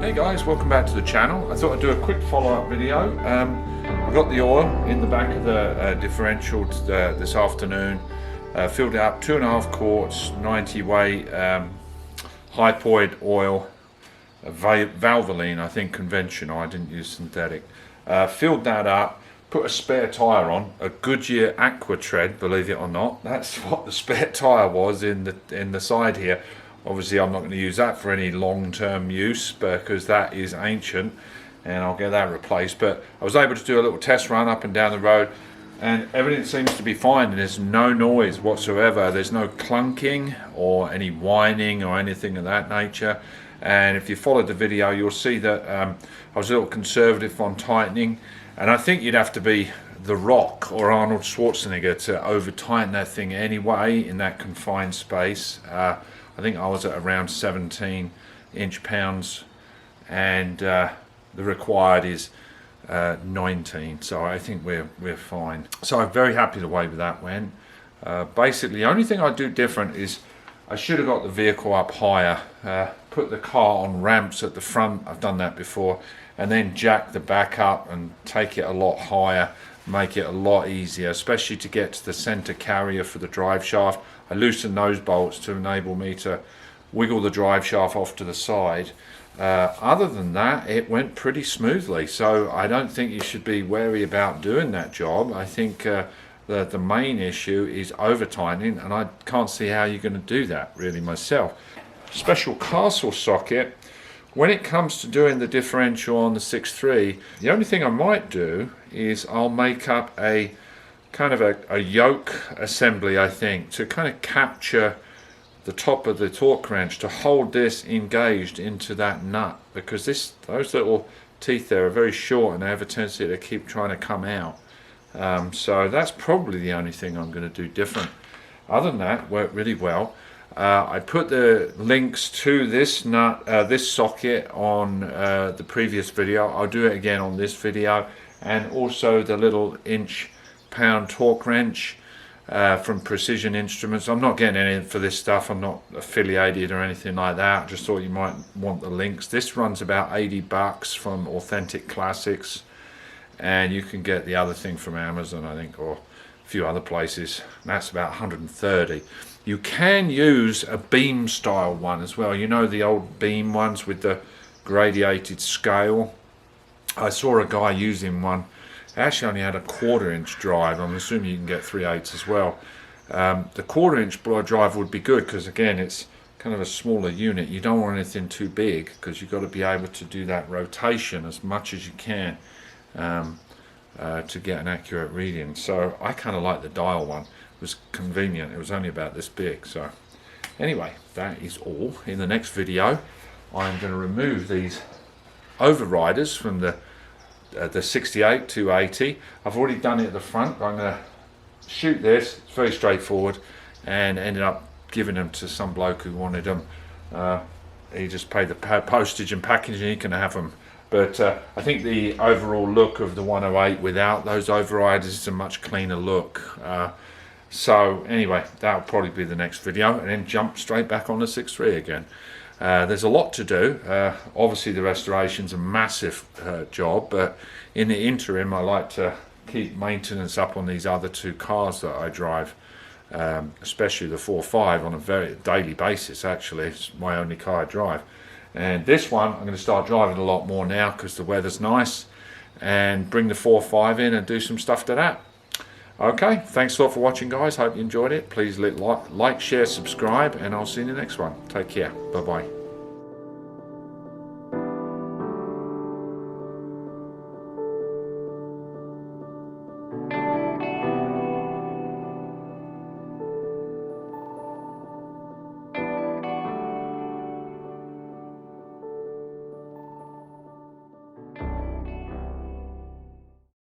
Hey guys, welcome back to the channel. I thought I'd do a quick follow-up video. I got the oil in the back of the differential this afternoon. Filled it up, 2.5 quarts, 90 weight, hypoid oil, Valvoline, I think conventional, I didn't use synthetic. Filled that up, put a spare tyre on, a Goodyear Aqua Tread, believe it or not. That's what the spare tyre was in the side here. Obviously I'm not going to use that for any long-term use because that is ancient and I'll get that replaced. But I was able to do a little test run up and down the road and everything seems to be fine, and there's no noise whatsoever. There's no clunking or any whining or anything of that nature. And if you followed the video, you'll see that I was a little conservative on tightening, and I think you'd have to be The Rock or Arnold Schwarzenegger to over tighten that thing anyway in that confined space. I think I was at around 17 inch-pounds, and the required is 19, so I think we're fine. So I'm very happy the way that went. Basically the only thing I do different is I should have got the vehicle up higher, put the car on ramps at the front, I've done that before, and then jack the back up and take it a lot higher, make it a lot easier, especially to get to the center carrier for the drive shaft. I loosened those bolts to enable me to wiggle the drive shaft off to the side. Other than that, it went pretty smoothly, so I don't think you should be wary about doing that job. I think the main issue is over tightening, and I can't see how you're going to do that really myself. Special castle socket. When it comes to doing the differential on the 6.3, the only thing I might do is I'll make up a kind of a yoke assembly, I think, to kind of capture the top of the torque wrench, to hold this engaged into that nut, because those little teeth there are very short and they have a tendency to keep trying to come out. So that's probably the only thing I'm going to do different. Other than that, worked really well. I put the links to this nut, this socket on the previous video. I'll do it again on this video, and also the little inch-pound torque wrench from Precision Instruments. I'm not getting any for this stuff. I'm not affiliated or anything like that. I just thought you might want the links. This runs about 80 bucks from Authentic Classics, and you can get the other thing from Amazon, I think, or a few other places. That's about 130. You can use a beam style one as well. You know, the old beam ones with the gradiated scale. I saw a guy using one. Actually only had a 1/4 inch drive. I'm assuming you can get 3/8 as well. The 1/4 inch drive would be good because, again, it's kind of a smaller unit. You don't want anything too big because you've got to be able to do that rotation as much as you can to get an accurate reading. So I kind of like the dial one. It was convenient. It was only about this big. So anyway, that is all. In the next video, I'm going to remove these overriders from the 68 to 80. I've already done it at the front. I'm going to shoot this. It's very straightforward, and ended up giving them to some bloke who wanted them. He just paid the postage and packaging. He can have them. But I think the overall look of the 108 without those overriders is a much cleaner look. So anyway, that'll probably be the next video, and then jump straight back on the 6.3 again. There's a lot to do. Obviously the restoration's a massive job, but in the interim I like to keep maintenance up on these other two cars that I drive, especially the 4.5 on a very daily basis. Actually, it's my only car I drive, and this one I'm going to start driving a lot more now because the weather's nice, and bring the 4.5 in and do some stuff to that. Okay, thanks a lot for watching, guys. Hope you enjoyed it. Please like, share, subscribe, and I'll see you in the next one. Take care. Bye-bye.